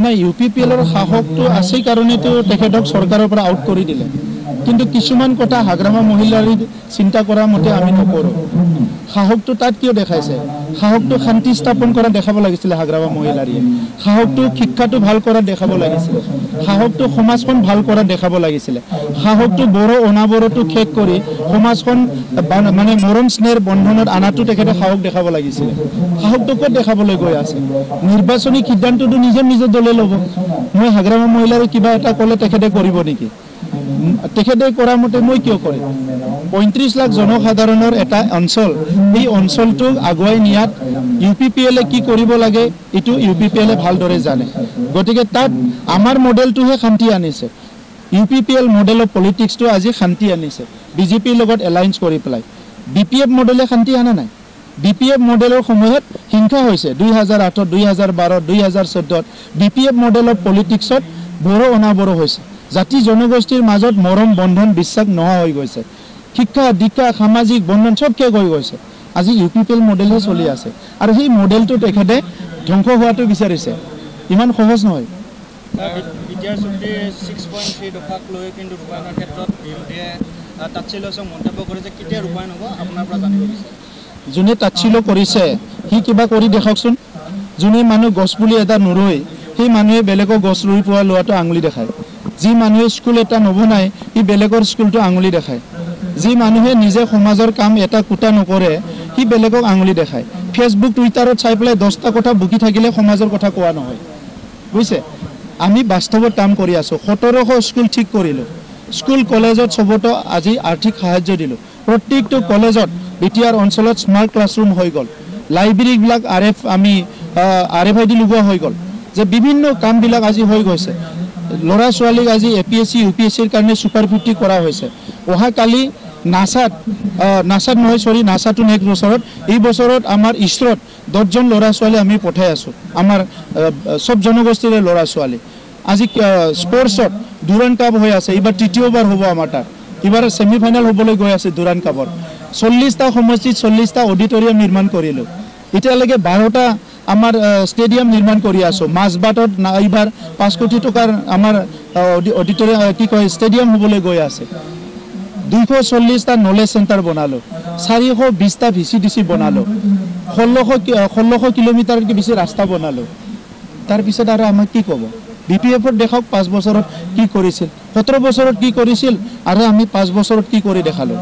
নাই UPPLৰ সাহসটো আছে কাৰণেতো তেখেতক চৰকাৰৰ পৰা আউট কৰি দিলে কিন্তু কিছুমান কথা হাগ্ৰামা মহিলাৰ চিন্তা কৰা মতে আমি নকৰো সাহসটো তাত কিয় দেখাইছে সাহসটো শান্তি স্থাপন কৰা দেখাব লাগিছিল হাগ্ৰামা মহিলাৰিয়ে সাহসটো শিক্ষাটো ভাল কৰা দেখাব লাগিছিল সাহসটো সমাজখন ভাল কৰা দেখাব লাগিছিল সাহসটো বড় অনাবৰটো শেষ কৰি সমাজখন মানে মৰম স্নেহৰ বন্ধনত আনাটো তেখেতে সাহস দেখাব লাগিছিল সাহসটো ক'ত দেখাবলৈ গৈ আছে নিৰ্বাচনী সিদ্ধান্তটো নিজৰ দলে ল'ব মই হাগ্ৰামা মহিলাৰ কিবা এটা ক'লে তেখেতে কৰিব নেকি তেখেতে কৰা মতে মই কিয় কৰে 35 লাখ জনসাধাৰণৰ এটা অঞ্চল এই অঞ্চলটো আগুৱাই নিয়াত UPPL কি কৰিব লাগে এটো UPPL ভালদৰে জানে গতিকে তাত আমাৰ মডেলটোহে শান্তি আনিছে UPPL মডেল অফ পলিটিক্সটো আজি শান্তি আনিছে BJP লগত এলায়েন্স কৰি পেলাই BPF মডেলে শান্তি আনা নাই BPF মডেলৰ সময়ত হিংসা হৈছে 2008 2012 2014 BPF মডেল অফ পলিটিক্সত বড় অনাবড় হৈছে জাতি জনগোষ্ঠীৰ মাজত মৰম বন্ধন বিশ্বাস নোহোৱা হৈ গৈছে শিক্ষা দীক্ষা সামাজিক বন্ধন সব শেষ হৈ গৈছে আজি UPPL মডেলহে চলি আছে আৰু সেই মডেলটো তেখেতে ধ্বংস হোৱাটো বিচাৰিছে ইমান সহজ নহয় বিটিআৰ চুক্তিৰ 6.3 দফাক লৈ কিন্তু ৰূপায়ণৰ ক্ষেত্ৰত বিৰোধীয়ে তাৎসিল্যক মন্তব্য কৰে যে কেতিয়া ৰূপায়ণ হ'ব আপোনাৰ পৰা জানিব বিচাৰে যোনে তাৎসিল্য কৰিছে সি কিবা কৰি দেখাওকচোন যোনে মানুহ গছপুলি এটা নুৰুই সেই মানুহে বেলেগৰ গছ ৰুই পোৱা লোৱাটো আঙুলি দেখায় যি মানুহে স্কুল এটা নবনায় সি বেলেগৰ স্কুলটো আঙুলি দেখায় যি মানুহে নিজে সমাজৰ কাম এটা কুটা নকৰে সি বেলেগক আঙুলি দেখায় ফেচবুক টুইটাৰত চাই পেলাই 10টা কথা বুকি থাকিলে সমাজৰ কথা কোৱা নহয় বুজিছে আমি বাস্তৱত কাম কৰি আছো 1700 স্কুল ঠিক কৰিলো স্কুল কলেজত সবতো আজি আৰ্থিক সাহায্য দিলো প্ৰত্যেকটো কলেজত বিটিআৰ অঞ্চলত স্মাৰ্ট ক্লাছৰুম হৈ গল লাইব্ৰেৰী বিলাক RFID লগোৱা হৈ গল যে বিভিন্ন কাম বিলাক আজি হৈ গৈছে লৰা ছোৱালীক আজি APSC UPSC ৰ কাৰণে সুপাৰ 50 কৰা হৈছে ওহা কালি নাসাত নাসাটো নেক্সট বছৰত এই বছৰত আমাৰ ইছৰত 10 জন লৰা ছোৱালী আমি পঠাই আছো আমাৰ সব জনগোষ্ঠীৰ লৰা ছোৱালী আজি স্পৰ্টছত দুৰান কাপ হৈ আছে এবাৰ তৃতীয়বাৰ হ'ব আমাৰ তাত এবাৰ সেমিফাইনাল হ'বলৈ গৈ আছে দুৰান কাপৰ 40টা সমষ্টিত 40টা অডিটৰিয়াম নিৰ্মাণ কৰিলো এতিয়ালৈকে 12টা আমাৰ স্টেডিয়াম নিৰ্মাণ কৰি আছো মাছবাটত এইবাৰ 5 কোটি টকাৰ আমাৰ অডিটৰিয়াম কি কয় স্টেডিয়াম হ'বলৈ গৈ আছে 240টা নলেজ সেন্টাৰ বনালো 420টা VCDC বনালো 1600 কিলোমিটাৰতকৈ বেছি ৰাস্তা বনালো তাৰ পিছত আৰু আমাক কি ক'ব BPF দেখাওক 5 বছৰত কি কৰিছিল 17 বছৰত কি কৰিছিল আৰু আমি 5 বছৰত কি কৰি দেখালো